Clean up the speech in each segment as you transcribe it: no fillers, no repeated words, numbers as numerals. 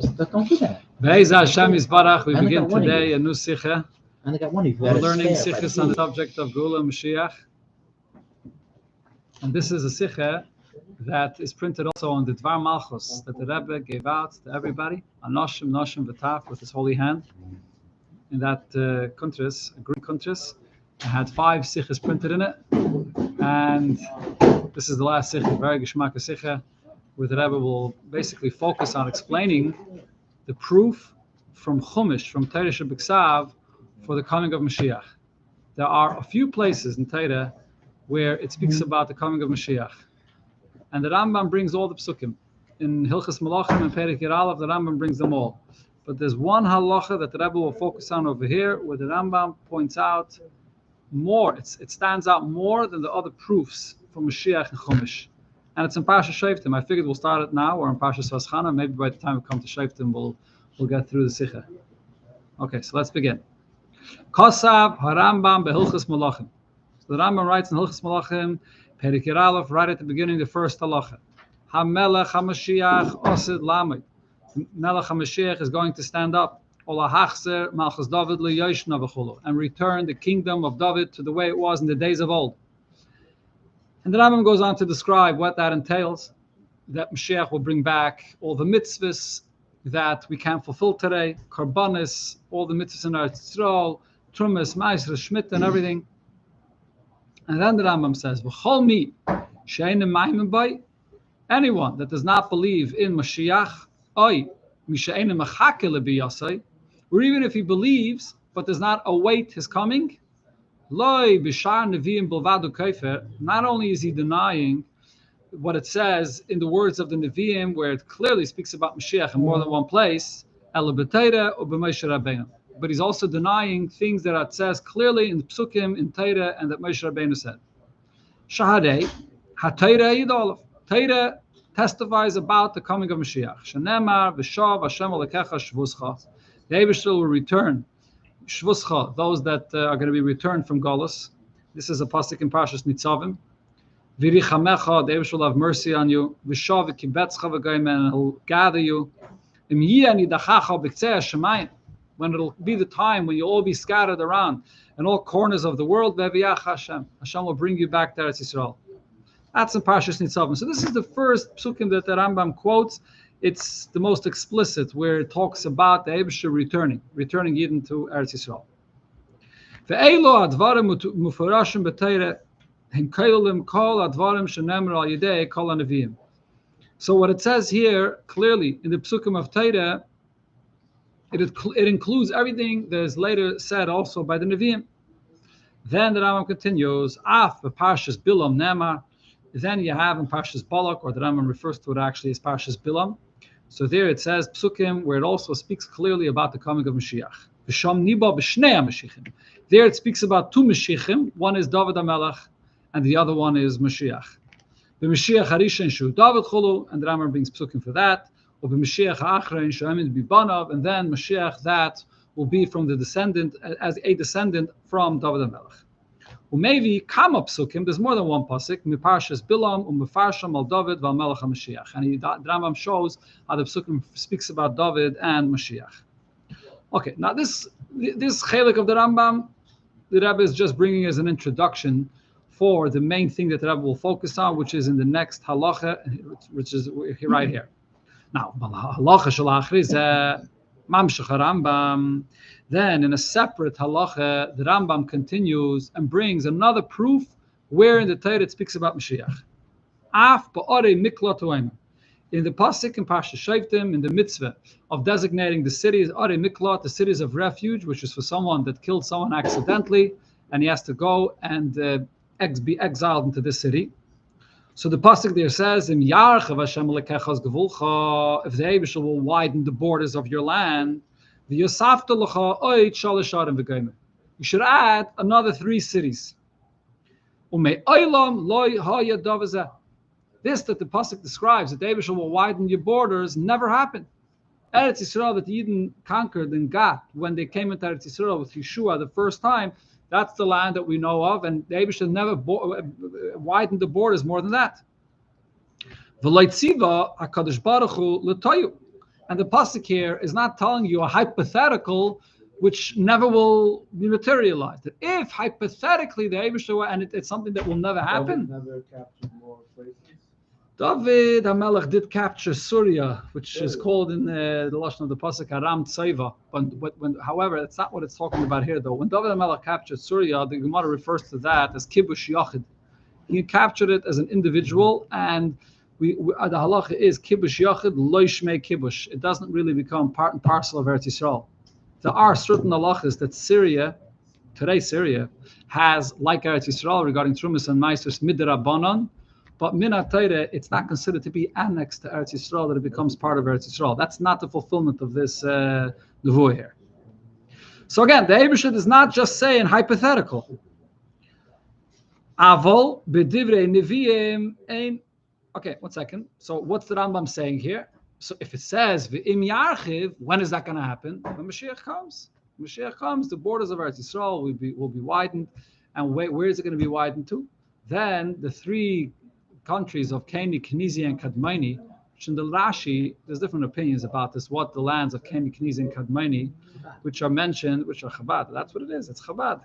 Don't do that. Be'ez Hashem Yisbarach, we begin today a new Sikha. I only got one of you. We're learning Sikhas on the subject of Gula Moshiach. And this is a Sikha that is printed also on the Dvar Malchus that the Rebbe gave out to everybody, Anoshim, Noshim, V'taf, with his holy hand. In that kuntris, a green kuntris, it had 5 Sikhas printed in it. And this is the last Sikha, very Geshmaka Sikha, where the Rebbe will basically focus on explaining the proof from Chumash, from Torah Shebiksav, for the coming of Mashiach. There are a few places in Torah where it speaks about the coming of Mashiach. And the Rambam brings all the psukim. In Hilchas Malachim and Perek Yud Aleph, the Rambam brings them all. But there's one halacha that the Rebbe will focus on over here, where the Rambam points out more, it stands out more than the other proofs from Mashiach and Chumash. And it's in Parsha Shoftim. I figured we'll start it now, or in Parsha Vaschana. Maybe by the time we come to Shoftim, we'll get through the Sikha. Okay, so let's begin. Kosav Harambam Behilchas Malachim. So the Rambam writes in Hilchas Malachim, Perek Yud Aleph, right at the beginning, the first halacha. HaMelech HaMashiach Osid Lamed. Melech HaMashiach is going to stand up. Ola Hachzer Malchus David LeYoshna V'chulu, and return the kingdom of David to the way it was in the days of old. And the Rambam goes on to describe what that entails, that Mashiach will bring back all the mitzvahs that we can't fulfill today, karbanis, all the mitzvahs in Eretz Yisrael, trumas, ma'aser, shmita, and everything. And then the Rambam says, "V'chol mi she'ein ma'imim bay," anyone that does not believe in Mashiach, oy mi she'ein mechake lebiyasai, or even if he believes but does not await his coming, loy b'shar neviim b'lvadu kaifer. Not only is he denying what it says in the words of the Nevi'im, where it clearly speaks about Mashiach in more than one place, Ela b'Torah or b'Moshe Rabbeinu, but he's also denying things that it says clearly in the Psukim, in Torah, and that Moshe Rabbeinu said. Shahadei, HaTorah Yidolov. Torah testifies about the coming of Mashiach. Shenemar v'shav Hashem alekecha shvuscha. The Eibusher will return, shvuscha, those that are going to be returned from Golus. This is a pasuk in Parshas Nitzavim. V'richamecha, the Eibusher will have mercy on you. V'shav v'kibetzcha v'goyim, and he'll gather you. Im yeh nidachacha b'ktzei hashamayim, when it'll be the time when you'll all be scattered around in all corners of the world. V'viyach Hashem, Hashem will bring you back to Eretz Yisrael. That's in Parshas Nitzavim. So this is the first psukim that the Rambam quotes. It's the most explicit, where it talks about the Eibusher returning Yidden to Eretz Yisrael. Ve'elo advarim mufurashim b'Torah. So what it says here clearly in the Psukim of Torah, it includes everything that is later said also by the Nevi'im. Then the Rambam continues, Af Parshas Bilam Nemar. Then you have in Parshas Balak, or the Rambam refers to it actually as Parshas Bilam. So there it says Psukim, where it also speaks clearly about the coming of Mashiach. V'sham niba b'shnei HaMashiachim. There it speaks about 2 Mashiachim. One is David HaMelech, and the other one is Mashiach. The Mashiach Harishon Shu David Chulu, and the Rambam brings psukim for that. Or the Mashiach Ha'achrein Shu Emin Bibanav, and then Mashiach that will be from the descendant, as a descendant from David HaMelech. Umevi Kama psukim. There's more than one pasuk. Miparshas Bilam u'Mefarsham al David v'Melech HaMashiach. And the Rambam shows how the psukim speaks about David and Mashiach. Okay, now this chelik of the Rambam, the Rebbe is just bringing as an introduction for the main thing that the Rebbe will focus on, which is in the next halacha, which is right here. Now, halacha shalachri is mamshech Rambam. Then, in a separate halacha, the Rambam continues and brings another proof where in the Torah it speaks about Mashiach. Af ba'orei miklot u'eimim. In the pasuk in Parsha Shoftim, in the mitzvah of designating the cities, orei miklot, the cities of refuge, which is for someone that killed someone accidentally, and he has to go and be exiled into this city. So the pasuk there says, "Im yarchav Hashem lekechas gevulcha," if the Eibusher will widen the borders of your land, v'yosafta lecha oid shalosh arim v'goyim. You should add another 3 cities. Umei olam loy haya davazeh. This that the pasuk describes, that the Eibusher will widen your borders, never happened. Eretz Yisrael that the Yidden conquered and got when they came into Eretz Yisrael with Yeshua the first time, that's the land that we know of, and the Eibusher never widened the borders more than that. And the pasuk here is not telling you a hypothetical which never will be materialized. That if hypothetically the Eibishter, and it's something that will never happen. Never captured more places. David HaMelech did capture Syria, which is called in the lashon of the pasuk Aram Tzaiva. However, that's not what it's talking about here, though. When David HaMelech captured Syria, the Gemara refers to that as kibush yachid. He captured it as an individual, and the halacha is kibush yachid loishmei kibush. It doesn't really become part and parcel of Eretz Yisrael. There are certain halachas that Syria has, like Eretz Yisrael, regarding Trumas and Meisters midrabanan, but min HaTorah, it's not considered to be annexed to Eretz Yisrael, that it becomes part of Eretz Yisrael. That's not the fulfillment of this nevuah here. So again, the Eibusher does not just say in hypothetical. Avol b'divrei neviim ein. Okay, 1 second. So what's the Rambam saying here? So if it says v'im yarchiv, when is that going to happen? When Moshiach comes. When Moshiach comes, the borders of Eretz Yisrael will be widened, and where is it going to be widened to? Then the three countries of Keni, Kenizi, and Kadmoni, which in the Rashi, there's different opinions about this, what the lands of Keni, Kenizi, and Kadmoni, which are mentioned, which are Chabad. That's what it is. It's Chabad.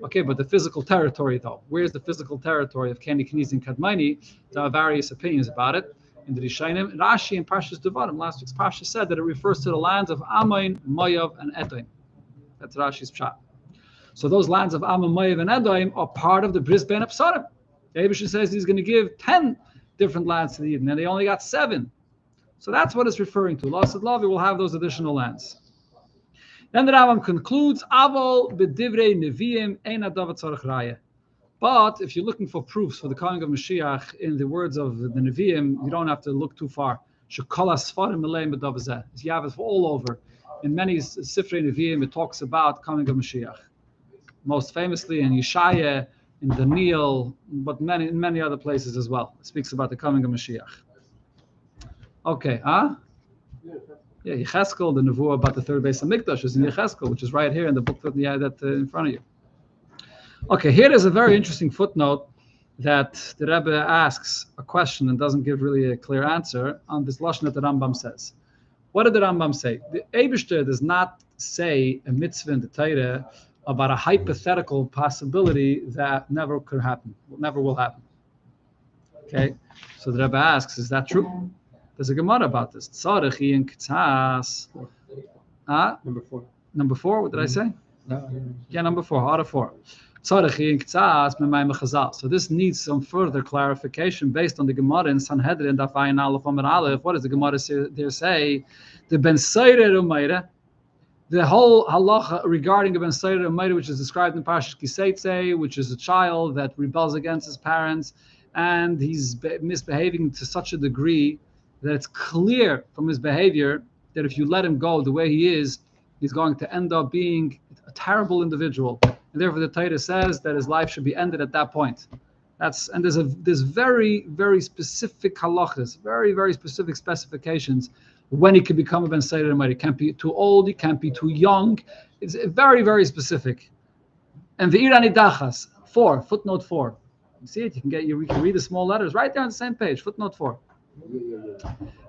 Okay, but the physical territory, though, where's the physical territory of Keni, Kenizi, and Kadmoni? There are various opinions about it. In the Rishonim, Rashi in Parshas Devarim, last week's Parsha, said that it refers to the lands of Ammon, Moav, and Edom. That's Rashi's pshat. So those lands of Ammon, Moav, and Edom are part of the Bris Ben Absarim. The Eibusher says he's going to give 10 different lands to the Yidden, and they only got 7. So that's what it's referring to. Lasad Lavi will have those additional lands. Then the Rambam concludes, Avol b'divrei neviim ein adav tzarich raya. But if you're looking for proofs for the coming of Mashiach in the words of the Nevi'im, you don't have to look too far. You have it all over. In many Sifrei Nevi'im, it talks about coming of Mashiach. Most famously in Yeshaya, in Daniel, but in many other places as well. It speaks about the coming of Mashiach. Okay, Yeah, Yecheskel, the Nevuah about the third base of Mikdash is in Yecheskel, which is right here in the book that in front of you. Okay, here is a very interesting footnote that the Rebbe asks a question and doesn't give really a clear answer on this lashon that the Rambam says. What did the Rambam say? The Eibishter does not say a mitzvah in the Torah about a hypothetical possibility that never could happen, never will happen. Okay, so the Rebbe asks, is that true? There's a Gemara about this. Tzarech in K'tzas. Number 4. Number 4, what did I say? No. Yeah, number 4, out of 4. So this needs some further clarification based on the Gemara in Sanhedrin, Daf Ayin Aleph Amud Aleph. What does the Gemara there say? The Ben Seirer Umayra, the whole halacha regarding the Ben Seirer Umayra, which is described in Parshas Kiseitze, which is a child that rebels against his parents, and he's misbehaving to such a degree that it's clear from his behavior that if you let him go the way he is, he's going to end up being a terrible individual. And therefore, the Torah says that his life should be ended at that point. There's very, very specific halachas, very, very specific specifications when he can become a ben seirer umayra. He can't be too old, he can't be too young. It's very, very specific. And the Irani Dachas, 4, footnote 4. You see it? You can read the small letters right there on the same page, footnote 4.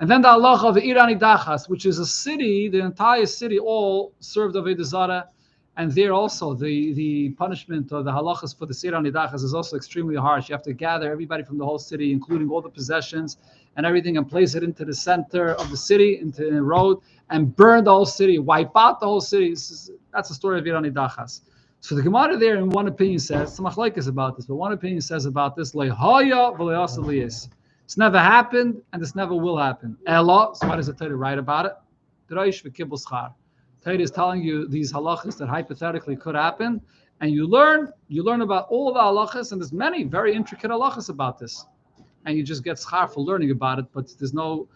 And then the halacha of the Irani Dachas, which is a city, the entire city all served Avodah Zarah. And there also, the punishment or the halachas for the Sira Nidachas is also extremely harsh. You have to gather everybody from the whole city, including all the possessions and everything, and place it into the center of the city, into the road, and burn the whole city, wipe out the whole city. That's the story of Sira Nidachas. So the Gemara there, in one opinion, says, some machlokes about this, but one opinion says about this, it's never happened, and this never will happen. Elo, so why does the Torah write about it? Torah is telling you these halachas that hypothetically could happen, and you learn about all the halachas, and there's many very intricate halachas about this, and you just get schar for learning about it, but there's no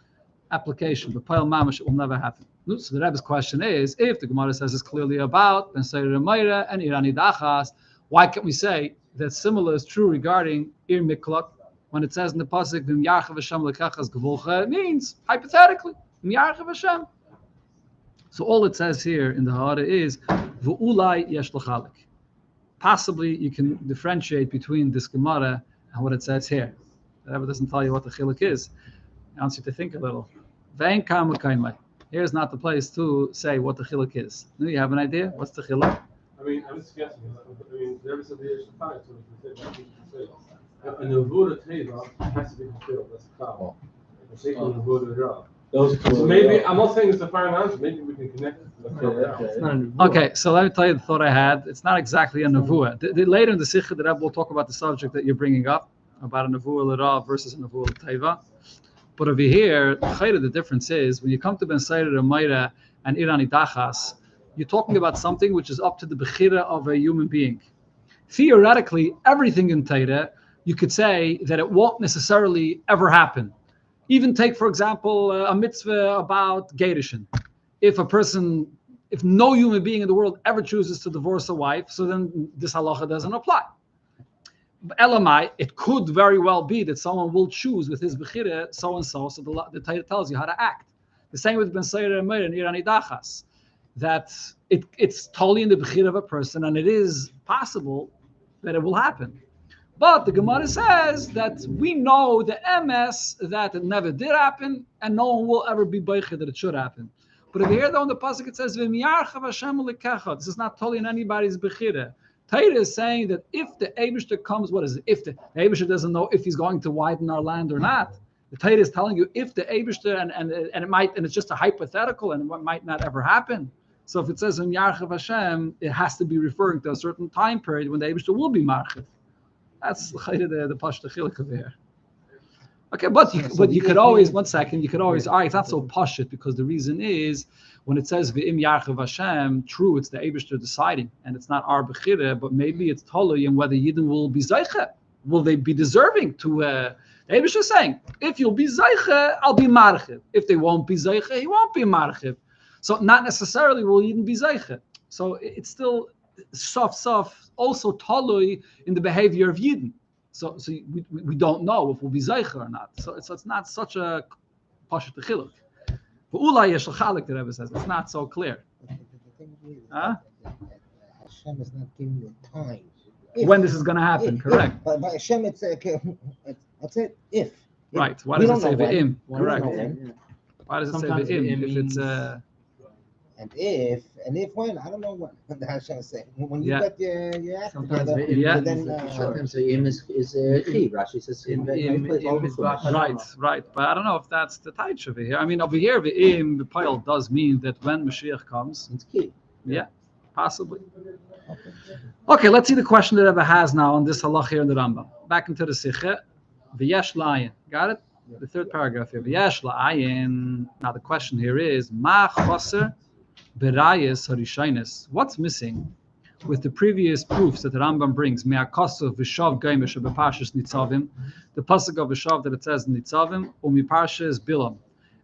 application. But Pa'il Mamash, it will never happen. So the Rebbe's question is, if the Gemara says it's clearly about Ben Seirer Umayra and Irani Dachas, why can't we say that similar is true regarding Ir Miklak when it says in the pasuk V'im Yarchav Hashem Lekachas Gevulcha? It means hypothetically V'im Yarchav Hashem. So all it says here in the Hara is V'ulai yesh l'chalik. Possibly you can differentiate between this Gemara and what it says here. The Rebbe doesn't tell you what the chiluk is. It wants you to think a little. Ve'en kam l'kaimai. Here's not the place to say what the chiluk is. Do you have an idea? What's the chiluk? I mean, I'm just guessing. There is a Yesh L'Chai, so we can say. And the Buddha Teva has to be fulfilled. That's a cow. And taking the Buddha Ra. So maybe, I'm not saying it's a final answer, maybe we can connect it. Okay, so let me tell you the thought I had. It's not exactly a nevuah. Later in the Sikha, the Rebbe will talk about the subject that you're bringing up, about a nevuah l'ra versus a nevuah l'teva. But over here, the difference is, when you come to Ben Seir, Ramayra, and Irani Dachas, you're talking about something which is up to the bechira of a human being. Theoretically, everything in Torah, you could say that it won't necessarily ever happen. Even take, for example, a mitzvah about Geirushin. If no human being in the world ever chooses to divorce a wife, so then this halacha doesn't apply. Elamai, it could very well be that someone will choose with his bechira so and so the Torah tells you how to act. The same with Ben Seir and Irani Dachas, that it's totally in the bechira of a person, and it is possible that it will happen. But the Gemara says that we know the MS that it never did happen, and no one will ever be beicher that it should happen. But over here, though, in the pasuk it says, "V'miyarchav Hashem l'kecha." This is not totally in anybody's bechira. Torah is saying that if the Eibishter comes, what is it? If the Eibishter doesn't know if he's going to widen our land or not, the Torah is telling you if the Eibishter and it might, and it's just a hypothetical, and it might not ever happen. So if it says "V'miyarchav Hashem," it has to be referring to a certain time period when the Eibishter will be marchav. That's the pashta chiluk over here. Okay, but you could always, one second, you could always, all right, it's not so pashut, because the reason is, when it says v'im yarchav Hashem, true, it's the Eibishter deciding, and it's not our bechira, but maybe it's tolui in whether Yidden will be zeicha. Will they be deserving to, the Eibishter saying, if you'll be zeicha, I'll be marchiv. If they won't be zeicha, he won't be marchiv. So not necessarily will Yidden be zeicha. So it's still, soft, also tolui in the behavior of Yidden. So we don't know if we'll be zeicher or not. So it's not such a pashut chiluk. But ulai yesh l'chalik, the Rebbe says, it's not so clear. Hashem is not giving you time. When this is going to happen, correct? But Hashem, it's that's it. If. Right. Why does it say v'im? Correct. Why does it say v'im if it's And if when, I don't know what Hashem is saying. When you get your act Sometimes together, the then sometimes the im is chiv. Rashi says right. But I don't know if that's the taich over here. I mean, over here, the pile does mean that when Mashiach comes, it's key. Yeah, possibly. Okay, let's see the question that Rebbe has now on this halach here in the Rambam. Back into the Sikha. V'yesh la'ayin. Got it? The third paragraph here. V'yesh la'ayin. Now the question here is, ma choser berayis harishainis. What's missing with the previous proofs that the Rambam brings? Me'akosov v'shav gaimesh b'parshas nitzavim. The pasuk of v'shav that it says in nitzavim, u'miparshas bilam.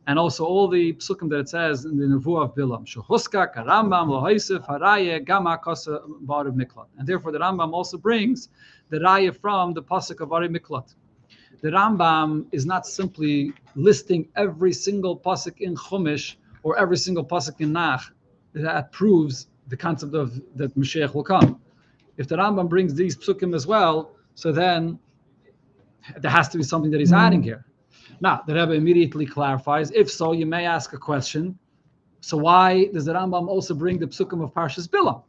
And also all the psukim that it says in the nevuah of Bilam. Shehuska karambam lohaisef haraye gama kosa barav miklat. And therefore the Rambam also brings the raya from the pasuk of Barav Miklat. The Rambam is not simply listing every single pasuk in Chumash or every single pasuk in Nach that proves the concept of that Mashiach will come. If the Rambam brings these psukim as well, so then there has to be something that he's adding here. Now, the Rebbe immediately clarifies, if so, you may ask a question. So why does the Rambam also bring the psukim of Parshas Bilam?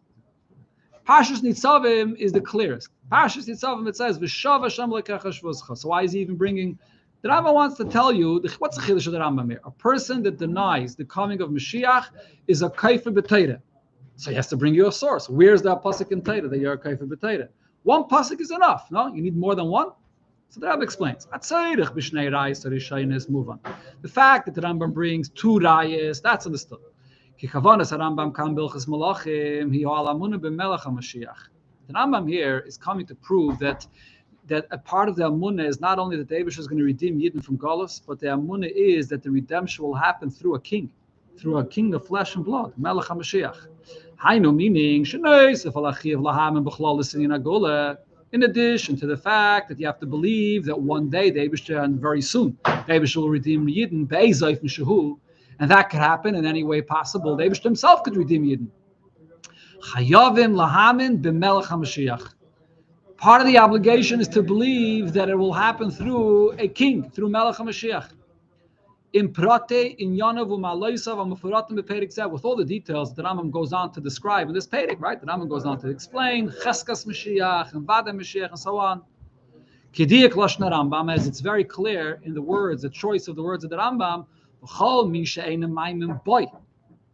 Parshas Nitzavim is the clearest. Parshas Nitzavim, it says, V'shav Hashem lekecha shvuzcha. So why is he even bringing? The Rambam wants to tell you, what's the chiddush of the Rambam here? A person that denies the coming of Mashiach is a kaifer b'teira. So he has to bring you a source. Where's that pasuk in Teira that you're a kaifer b'teira? One pasuk is enough, no? You need more than one? So the Rebbe explains. The fact that the Rambam brings two rayas, that's understood. The Rambam here is coming to prove that a part of the Amunah is not only that the Eibush is going to redeem Yidden from Golus, but the Amunah is that the redemption will happen through a king of flesh and blood, Melech HaMashiach. Hainu meaning, in addition to the fact that you have to believe that one day the Eibush, and very soon, the Eibush will redeem Yidden, Be'ezayf Mishahu, and that could happen in any way possible. The Eibush himself could redeem Yidden. Chayavim lahamin b'melech HaMashiach. Part of the obligation is to believe that it will happen through a king, through Melech HaMashiach. In prate in Yanav u'ma'loisav ha'mufuratim be'perik zeh, with all the details the Rambam goes on to describe in this perik, right? The Rambam goes on to explain Cheskas Mashiach and Vada Mashiach and so on. Kidiyak Lashna Rambam, as it's very clear in the words, the choice of the words of the Rambam, V'chol mi she'einem ma'imim boy.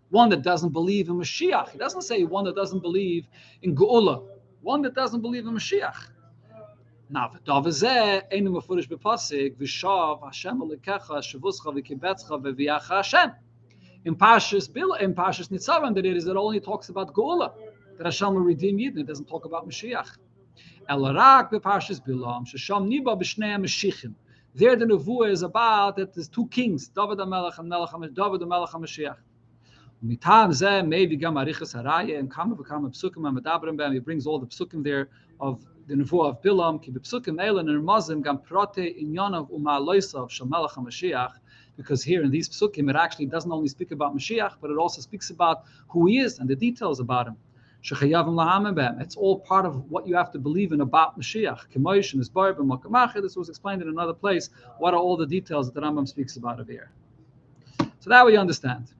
One that doesn't believe in Mashiach. He doesn't say one that doesn't believe in Geula. One that doesn't believe in Mashiach. Now, v'davazeh einu mefurish b'pasik v'shav Hashem alikecha shavuscha v'kibetzcha v'viyacha Hashem. In Pashas Nitzavim, that it is, it only talks about Geula, that Hashem will redeem Yidden. It doesn't talk about Mashiach. Elarak b'Pashas Bilam shesham niba b'shnei Mashiachim. There, the nevuah is about that there's two kings, David HaMelech and David HaMelech HaMashiach. Mitam zeh maybe gam arichas haraya and kama v'kama psukim amadabrim b'em. He brings all the psukim there of the nevuah of Bilam, ki b'psukim eilen and Ramazim gam prate inyanav u'ma'aloisav shel Melech HaMashiach, because here in these psukim it actually doesn't only speak about Mashiach, but it also speaks about who he is and the details about him. Shechayavim lahamen b'em. It's all part of what you have to believe in about Mashiach. Kemoish and his bar b'makamacha. This was explained in another place. What are all the details that the Rambam speaks about over here? So that we understand.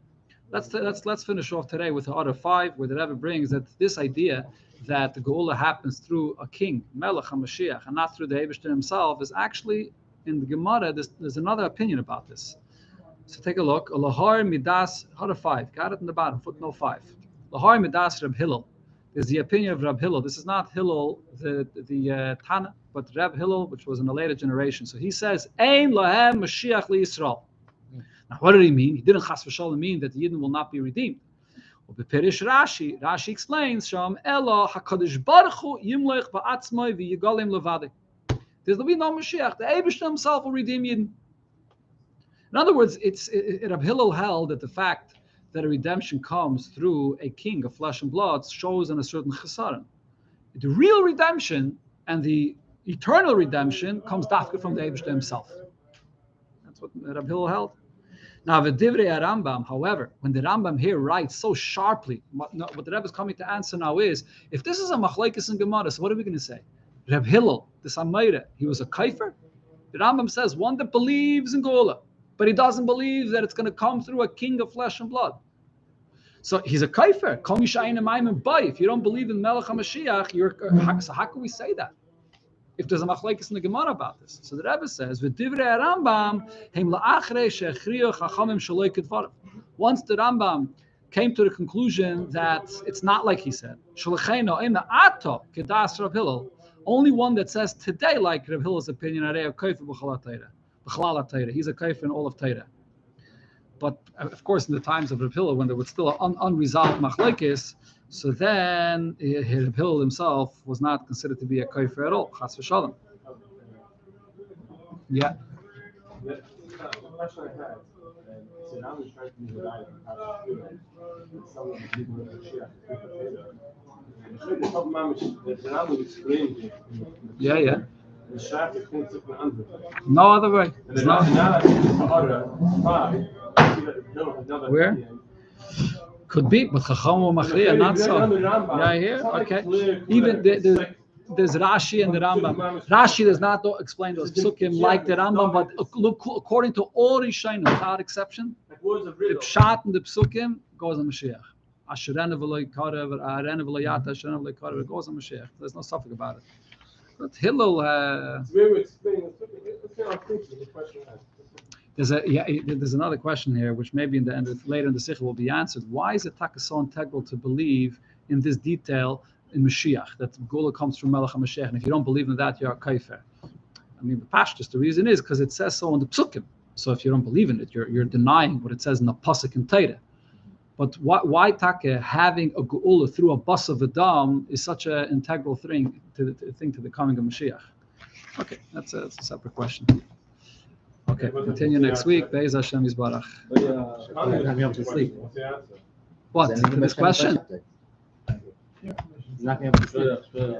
Let's finish off today with the other five, where the Rebbe brings that this idea that the Geula happens through a king, Melech HaMashiach, and not through the Eibishter himself, is actually in the Gemara. There's another opinion about this. So take a look. Lahar midas, other five, got it in the bottom, footnote 5. Lahar midas Reb Hillel. There's the opinion of Reb Hillel. This is not Hillel, the Tana, but Reb Hillel, which was in a later generation. So he says, Ein lahem Mashiach li Yisrael. Now, what did he mean? He didn't chas v'shalom mean that the Yidden will not be redeemed. B'perish Rashi explains, Sham Elo HaKadosh Baruch Hu Yimlech Ba'atzmai V'Yigalim Levade. There's no Mashiach. The Eibishter himself will redeem Yidden. In other words, Reb Hillel held that the fact that a redemption comes through a king of flesh and blood shows in a certain chesaron. The real redemption and the eternal redemption comes dafka from the Eibishter himself. That's what Reb Hillel held. Now, the Divrei Rambam, however, when the Rambam here writes so sharply, what the Rebbe is coming to answer now is, if this is a machlekes in Gemara, so what are we going to say? Reb Hillel, the Samayra, he was a kaifer? The Rambam says one that believes in Geula, but he doesn't believe that it's going to come through a king of flesh and blood. So he's a kaifer. If you don't believe in Melech HaMashiach, so how can we say that? If there's a machlekes in the Gemara about this. So the Rebbe says, V'divrei Rambam, heim la'achrei she'echriyo chachamim shaloi kedvarim. Once the Rambam came to the conclusion that it's not like he said, Shulacheno ena ato kedas Reb Hillel, only one that says today, like Reb Hillel's opinion, arei a kaifer b'chalal Torah. He's a kaifer in all of Torah. But of course, in the times of Reb Hillel, when there was still an unresolved machlekes, so then Reb Hillel himself was not considered to be a kaifer at all. Chas v'shalom. Yeah. The question I had, so now we're trying to move it someone who didn't know Mashiach. Yeah. The Shafik thinks of an under. No other way. And now I think it's the other five. Where? Could be, but Chacham Machriya, not so. Yeah, here, okay. Even there's Rashi and the Rambam. Rashi does not explain those psukim like the Rambam, but look, according to all Rishonim, without exception, the Pshat and the psukim goes on Mashiach. Asherenu v'lo yikarev, Arenu v'lo yata, Asherenu v'lo yikarev, it goes on Mashiach. There's no suffix about it. But Hillel, there's another question here, which maybe in the end, later in the Sikha will be answered. Why is it so integral to believe in this detail in Mashiach, that Geula comes from Melech HaMashiach, and if you don't believe in that, you're a kaifer? I mean, the pashtus, the reason is because it says so in the psukim. So if you don't believe in it, you're denying what it says in the pasuk in Torah. But why take having a Geula through a bus of Adam is such an integral thing to the coming of Mashiach? Okay, that's a separate question. Okay, continue next week. Be'ez Hashem Yisbarach. What? This question? Not going to be able to sleep.